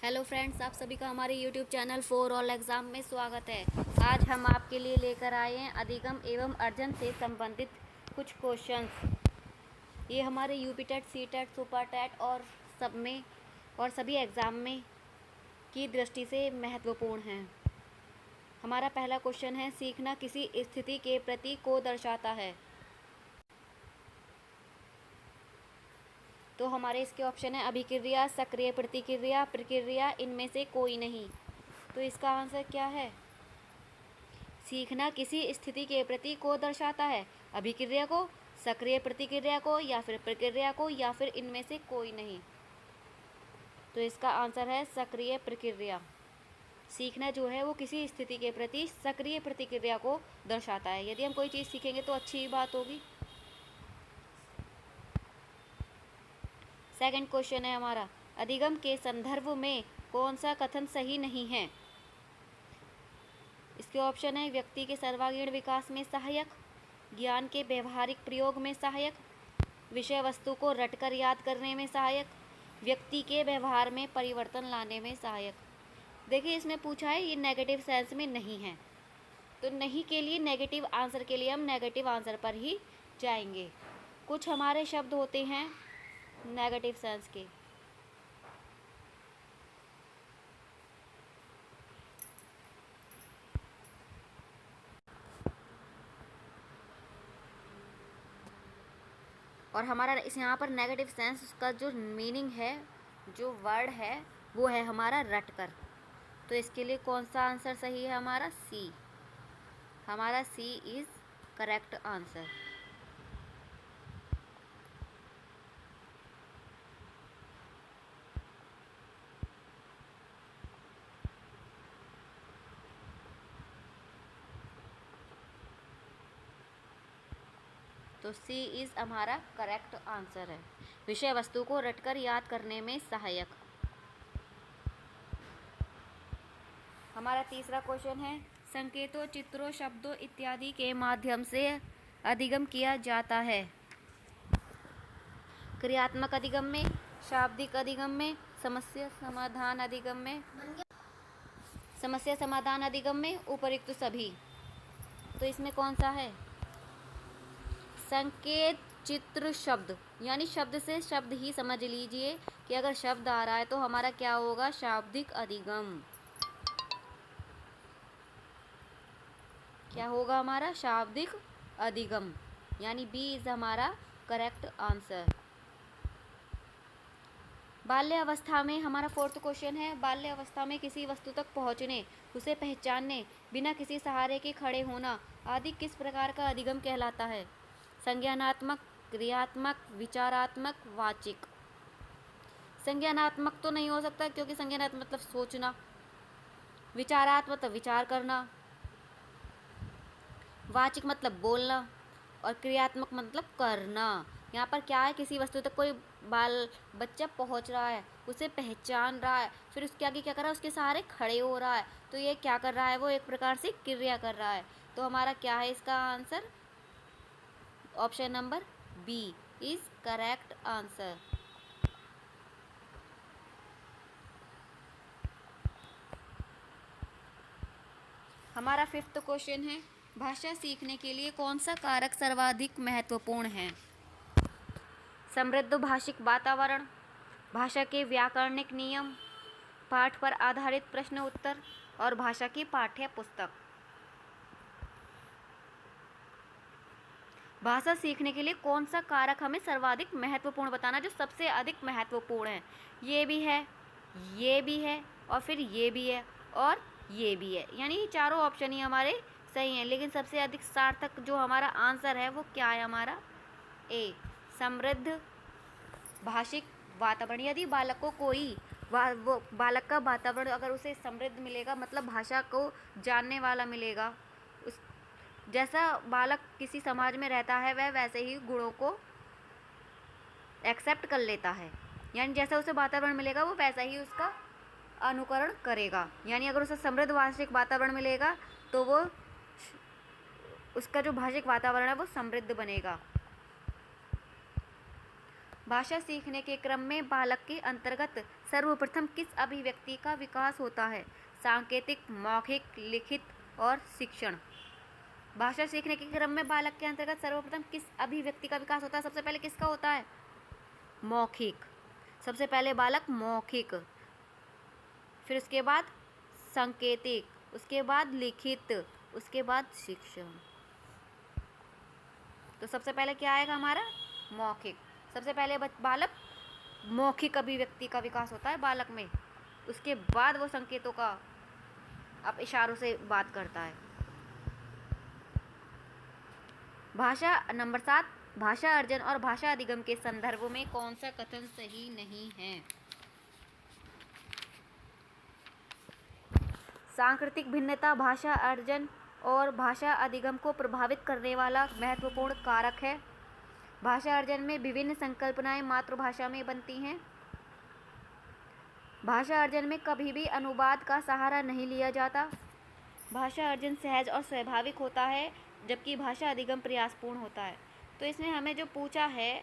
Hello friends, आप सभी का हमारे YouTube channel for all exam में स्वागत है। आज हम आपके लिए लेकर आए हैं अधिगम एवं अर्जन से संबंधित कुछ क्वेश्चंस। ये हमारे UP TET, C TET, super TET और सब में और सभी एग्ज़ाम में की दृष्टि से महत्वपूर्ण हैं। हमारा पहला क्वेश्चन है, सीखना किसी स्थिति के प्रति को दर्शाता है। तो हमारे इसके ऑप्शन है अभिक्रिया, सक्रिय प्रतिक्रिया, प्रक्रिया, इनमें से कोई नहीं। तो इसका आंसर क्या है? सीखना किसी स्थिति के प्रति को दर्शाता है, अभिक्रिया को, सक्रिय प्रतिक्रिया को, या फिर प्रक्रिया को, या फिर इनमें से कोई नहीं। तो इसका आंसर है सक्रिय प्रक्रिया। सीखना जो है वो किसी स्थिति के प्रति सक्रिय प्रतिक्रिया को दर्शाता है। यदि हम कोई चीज़ सीखेंगे तो अच्छी बात होगी। सेकंड क्वेश्चन है हमारा, अधिगम के संदर्भ में कौन सा कथन सही नहीं है? इसके ऑप्शन है व्यक्ति के सर्वांगीण विकास में सहायक, ज्ञान के व्यवहारिक प्रयोग में सहायक, विषय वस्तु को रटकर याद करने में सहायक, व्यक्ति के व्यवहार में परिवर्तन लाने में सहायक। देखिए, इसमें पूछा है ये नेगेटिव सेंस में नहीं है, तो नहीं के लिए नेगेटिव आंसर के लिए हम नेगेटिव आंसर पर ही जाएंगे। कुछ हमारे शब्द होते हैं नेगेटिव सेंस के। और हमारा इस यहाँ पर नेगेटिव सेंस का जो मीनिंग है, जो वर्ड है, वो है हमारा रटकर। तो इसके लिए कौन सा आंसर सही है? हमारा सी। हमारा सी इज़ करेक्ट आंसर। तो सी इज़ हमारा करेक्ट आंसर है। विषय वस्तु को रटकर याद करने में सहायक। हमारा तीसरा क्वेश्चन है, संकेतों, चित्रों, शब्दों इत्यादि के माध्यम से अधिगम किया जाता है। क्रियात्मक अधिगम में, शाब्दिक अधिगम में, समस्या समाधान अधिगम में, उपयुक्त सभी। तो इसमें कौन सा है? संकेत, चित्र, शब्द, यानी शब्द से शब्द ही समझ लीजिए कि अगर शब्द आ रहा है तो हमारा क्या होगा? शाब्दिक अधिगम। क्या होगा हमारा? शाब्दिक अधिगम, यानी बी इज हमारा करेक्ट आंसर। बाल्य अवस्था में हमारा फोर्थ क्वेश्चन है, बाल्य अवस्था में किसी वस्तु तक पहुंचने, उसे पहचानने, बिना किसी सहारे के खड़े होना आदि किस प्रकार का अधिगम कहलाता है? संज्ञानात्मक, क्रियात्मक, विचारात्मक, वाचिक। संज्ञानात्मक तो नहीं हो सकता, क्योंकि संज्ञानात्मक मतलब सोचना, विचारात्मक मतलब विचार करना, वाचिक मतलब बोलना, और क्रियात्मक मतलब करना। यहाँ पर क्या है? किसी वस्तु तक कोई बच्चा पहुँच रहा है, उसे पहचान रहा है, फिर उसके आगे क्या कर रहा है? उसके सहारे खड़े हो रहा है। तो ये क्या कर रहा है? वो एक प्रकार से क्रिया कर रहा है। तो हमारा क्या है इसका answer? Option number B is correct answer. हमारा फिफ्थ क्वेश्चन है, भाषा सीखने के लिए कौन सा कारक सर्वाधिक महत्वपूर्ण है? समृद्ध भाषिक वातावरण, भाषा के व्याकरणिक नियम, पाठ पर आधारित प्रश्न उत्तर, और भाषा की पाठ्य पुस्तक। भाषा सीखने के लिए कौन सा कारक हमें सर्वाधिक महत्वपूर्ण बताना, जो सबसे अधिक महत्वपूर्ण है? ये भी है, ये भी है, और फिर ये भी है, और ये भी है, यानी ये चारों ऑप्शन ही हमारे सही हैं। लेकिन सबसे अधिक सार्थक जो हमारा आंसर है वो क्या है? हमारा ए, समृद्ध भाषिक वातावरण। यदि बालक को कोई वो बालक का वातावरण अगर उसे समृद्ध मिलेगा, मतलब भाषा को जानने वाला मिलेगा, उस जैसा बालक किसी समाज में रहता है वह वैसे ही गुणों को एक्सेप्ट कर लेता है, यानी जैसा उसे वातावरण मिलेगा वो वैसा ही उसका अनुकरण करेगा। यानी अगर उसे समृद्ध भाषिक वातावरण मिलेगा तो वो उसका जो भाषिक वातावरण है वो समृद्ध बनेगा। भाषा सीखने के क्रम में बालक के अंतर्गत सर्वप्रथम किस अभिव्यक्ति का विकास होता है? सांकेतिक, मौखिक, लिखित और शिक्षण। भाषा सीखने के क्रम में बालक के अंतर्गत सर्वप्रथम किस अभिव्यक्ति का विकास होता है? सबसे पहले किसका होता है? मौखिक। सबसे पहले बालक मौखिक, फिर उसके बाद सांकेतिक, उसके बाद लिखित, उसके बाद शिक्षण। तो सबसे पहले क्या आएगा हमारा? मौखिक। सबसे पहले बालक मौखिक अभिव्यक्ति का विकास होता है बालक में, उसके बाद वो संकेतों का अब इशारों से बात करता है। भाषा नंबर 7, भाषा अर्जन और भाषा अधिगम के संदर्भ में कौन सा कथन सही नहीं है? सांस्कृतिक भिन्नता भाषा अर्जन और भाषा अधिगम को प्रभावित करने वाला महत्वपूर्ण कारक है। भाषा अर्जन में विभिन्न संकल्पनाएं मातृभाषा में बनती हैं। भाषा अर्जन में कभी भी अनुवाद का सहारा नहीं लिया जाता। भाषा अर्जन सहज और स्वाभाविक होता है, जबकि भाषा अधिगम प्रयासपूर्ण होता है। तो इसमें हमें जो पूछा है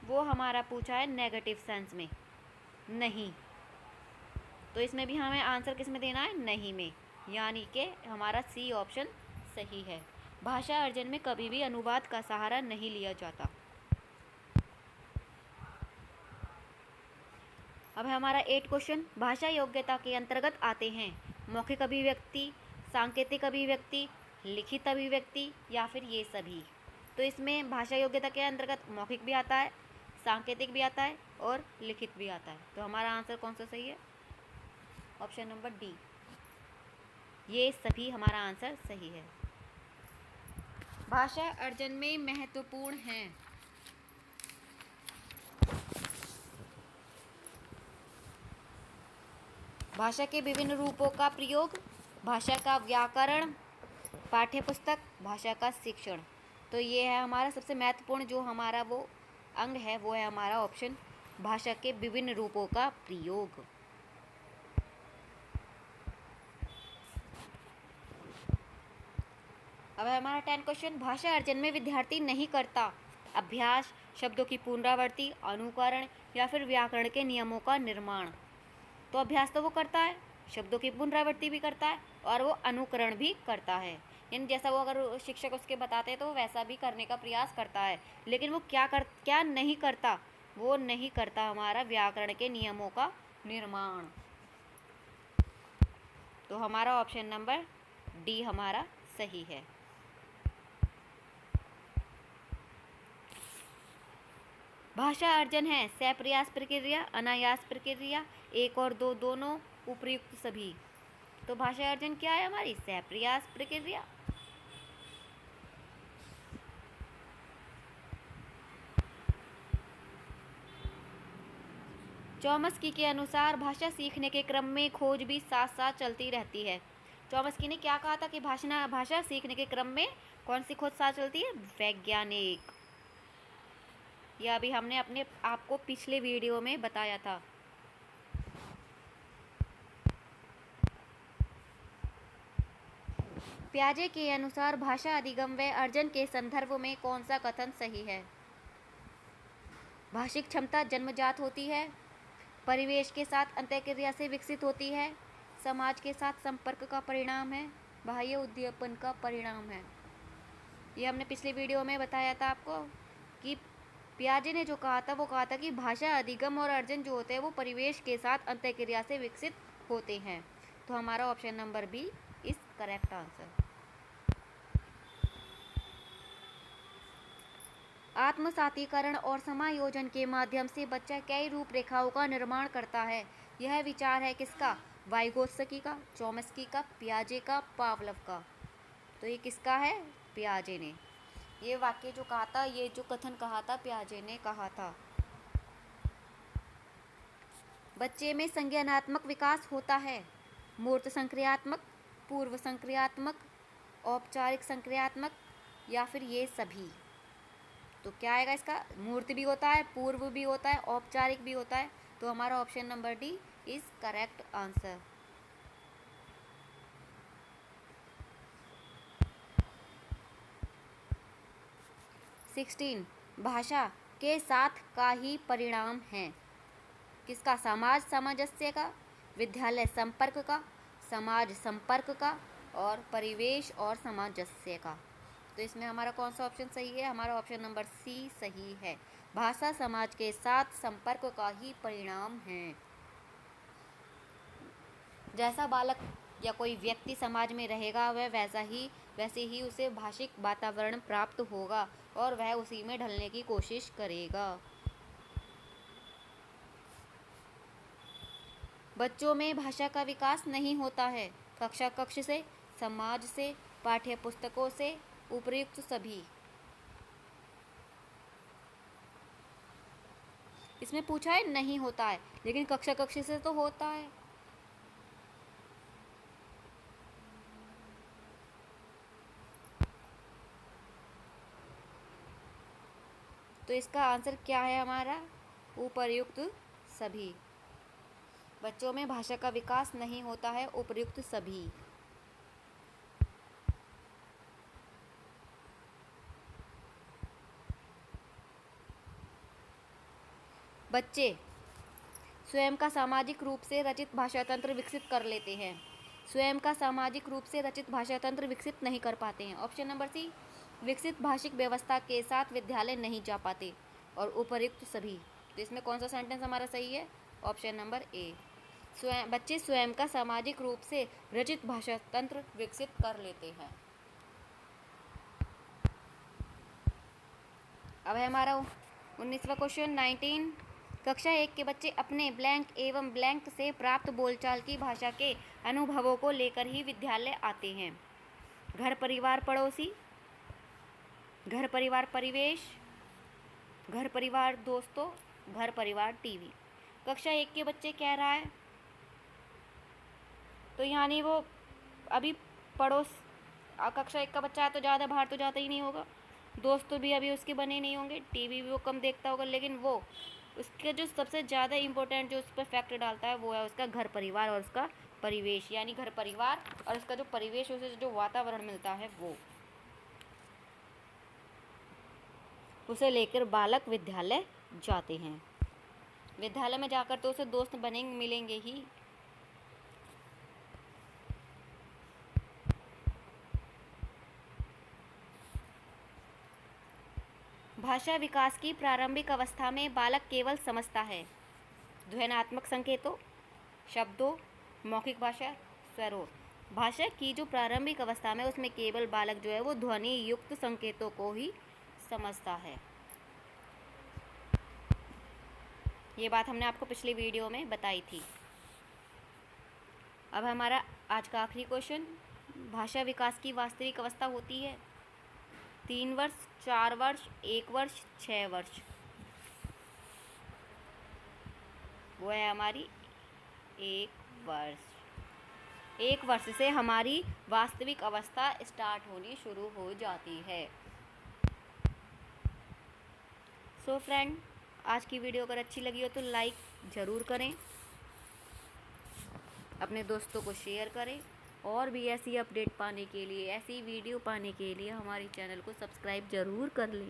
वो हमारा पूछा है नेगेटिव सेंस में, नहीं। तो इसमें भी हमें आंसर किस में देना है? नहीं में, यानी कि हमारा सी ऑप्शन सही है। भाषा अर्जन में कभी भी अनुवाद का सहारा नहीं लिया जाता। अब हमारा 8 क्वेश्चन। भाषा योग्यता के अंतर्गत आते हैं मौखिक अभिव्यक्ति, सांकेतिक अभिव्यक्ति, लिखित अभिव्यक्ति या फिर ये सभी। तो इसमें भाषा योग्यता के अंतर्गत मौखिक भी आता है, सांकेतिक भी आता है और लिखित भी आता है। तो हमारा आंसर कौन सा सही है? ऑप्शन नंबर डी, ये सभी हमारा आंसर सही है। भाषा अर्जन में महत्वपूर्ण हैं भाषा के विभिन्न रूपों का प्रयोग, भाषा का व्याकरण, पाठ्यपुस्तक, भाषा का शिक्षण। तो ये है हमारा सबसे महत्वपूर्ण जो हमारा वो अंग है, वो है हमारा ऑप्शन भाषा के विभिन्न रूपों का प्रयोग। अब है हमारा 10 क्वेश्चन। भाषा अर्जन में विद्यार्थी नहीं करता अभ्यास, शब्दों की पुनरावृत्ति, अनुकरण या फिर व्याकरण के नियमों का निर्माण। तो अभ्यास तो वो करता है, शब्दों की पुनरावृत्ति भी करता है और वो अनुकरण भी करता है, यानी जैसा वो अगर शिक्षक उसके बताते हैं तो वो वैसा भी करने का प्रयास करता है। लेकिन वो क्या नहीं करता? वो नहीं करता हमारा व्याकरण के नियमों का निर्माण। तो हमारा ऑप्शन नंबर डी हमारा सही है। भाषा अर्जन है सप्रयास प्रक्रिया, अनायास प्रक्रिया, 1 और 2 दोनों, उपयुक्त सभी। तो भाषा अर्जन क्या है हमारी? सप्रयास प्रक्रिया। चॉम्स्की के अनुसार भाषा सीखने के क्रम में खोज भी साथ साथ चलती रहती है। चॉम्स्की ने क्या कहा था कि भाषा सीखने के क्रम में कौन सी खोज साथ चलती है? वैज्ञानिक। यह अभी हमने अपने आपको पिछले वीडियो में बताया था। पियाजे के अनुसार भाषा अधिगम व अर्जन के संदर्भ में कौन सा कथन सही है? भाषिक क्षमता जन्मजात होती है, परिवेश के साथ अंतःक्रिया से विकसित होती है, समाज के साथ संपर्क का परिणाम है, बाह्य उद्दीपन का परिणाम है। ये हमने पिछले वीडियो में बताया था आपको कि पियाजे ने जो कहा था वो कहा था कि भाषा अधिगम और अर्जन जो होते हैं वो परिवेश के साथ अंतःक्रिया से विकसित होते हैं। तो हमारा option number B is correct answer. आत्मसातीकरण और समायोजन के माध्यम से बच्चा कई रूपरेखाओं का निर्माण करता है। यह विचार है किसका? वाइगोत्स्की का, चॉम्स्की का, पियाजे का, पावलोव का। तो ये किसका है? पियाजे ने। ये वाक्य जो कहा था, ये जो कथन कहा था, पियाजे ने कहा था। बच्चे में संज्ञानात्मक विकास होता है मूर्त संक्रियात्मक, पूर्व संक्रियात्मक, औपचारिक संक्रियात्मक या फिर ये सभी। तो क्या आएगा इसका? मूर्त भी होता है, पूर्व भी होता है, औपचारिक भी होता है। तो हमारा option number D is correct answer. Sixteen, भाषा के साथ का ही परिणाम है। किसका? समाज सामंजस्य का, विद्यालय संपर्क का, समाज संपर्क का और परिवेश और सामंजस्य का। तो इसमें हमारा कौन सा ऑप्शन सही है? हमारा ऑप्शन नंबर सी सही है। भाषा समाज के साथ संपर्क का ही परिणाम है। जैसा बालक या कोई व्यक्ति समाज में रहेगा वह वैसे ही उसे भाषिक वातावरण प्राप्त होगा और वह उसी में ढलने की कोशिश करेगा। बच्चों में भाषा का विकास नहीं होता है। कक्षा कक्ष से, समाज से, पाठ्य पुस्तकों से, उपर्युक्त सभी। इसमें पूछा है नहीं होता है, लेकिन कक्षा कक्ष से तो होता है। तो इसका आंसर क्या है हमारा? उपर्युक्त सभी। बच्चों में भाषा का विकास नहीं होता है, उपर्युक्त सभी। बच्चे स्वयं का सामाजिक रूप से रचित भाषा तंत्र विकसित कर लेते हैं। स्वयं का सामाजिक रूप से रचित भाषा तंत्र विकसित नहीं कर पाते हैं। ऑप्शन नंबर सी, विकसित भाषिक व्यवस्था के साथ विद्यालय नहीं जा पाते और उपर्युक्त सभी। तो इसमें कौन सा सेंटेंस हमारा सही है? Option number A. बच्चे स्वयं का सामाजिक रूप से रचित भाषा तंत्र विकसित कर लेते हैं। अब है हमारा 19वां क्वेश्चन 19। कक्षा 1 के बच्चे अपने ब्लैंक एवं ब्लैंक से प्राप्त बोलचाल की भाषा के अनुभवों को लेकर ही विद्यालय आते हैं। घर परिवार पड़ोसी, घर परिवार परिवेश, घर परिवार दोस्तों, घर परिवार टीवी। कक्षा 1 के बच्चे कह रहा है तो यानी वो अभी कक्षा 1 का बच्चा है तो ज़्यादा बाहर तो जाता ही नहीं होगा। दोस्त भी अभी उसके बने नहीं होंगे, टीवी भी वो कम देखता होगा, लेकिन वो उसके जो सबसे ज़्यादा इम्पोर्टेंट जो उस पर फैक्टर डालता है वो है उसका घर परिवार और उसका परिवेश। यानी घर परिवार और उसका जो परिवेश, उसे जो वातावरण मिलता है वो, उसे लेकर बालक विद्यालय जाते हैं। विद्यालय में जाकर तो उसे दोस्त मिलेंगे ही। भाषा विकास की प्रारंभिक अवस्था में बालक केवल समझता है ध्वन्यात्मक संकेतों, शब्दों, मौखिक भाषा, स्वरों। भाषा की जो प्रारंभिक अवस्था में उसमें केवल बालक जो है वो ध्वनि युक्त संकेतों को ही समझता है। ये बात हमने आपको पिछली वीडियो में बताई थी। अब हमारा आज का आखिरी क्वेश्चन, भाषा विकास की वास्तविक अवस्था होती है 3 वर्ष, 4 वर्ष, 1 वर्ष, 6 वर्ष। वो है हमारी 1 वर्ष। 1 वर्ष से हमारी वास्तविक अवस्था स्टार्ट होनी शुरू हो जाती है। सो फ्रेंड, आज की वीडियो अगर अच्छी लगी हो तो लाइक ज़रूर करें, अपने दोस्तों को शेयर करें और भी ऐसी अपडेट पाने के लिए, ऐसी वीडियो पाने के लिए हमारे चैनल को सब्सक्राइब ज़रूर कर लें।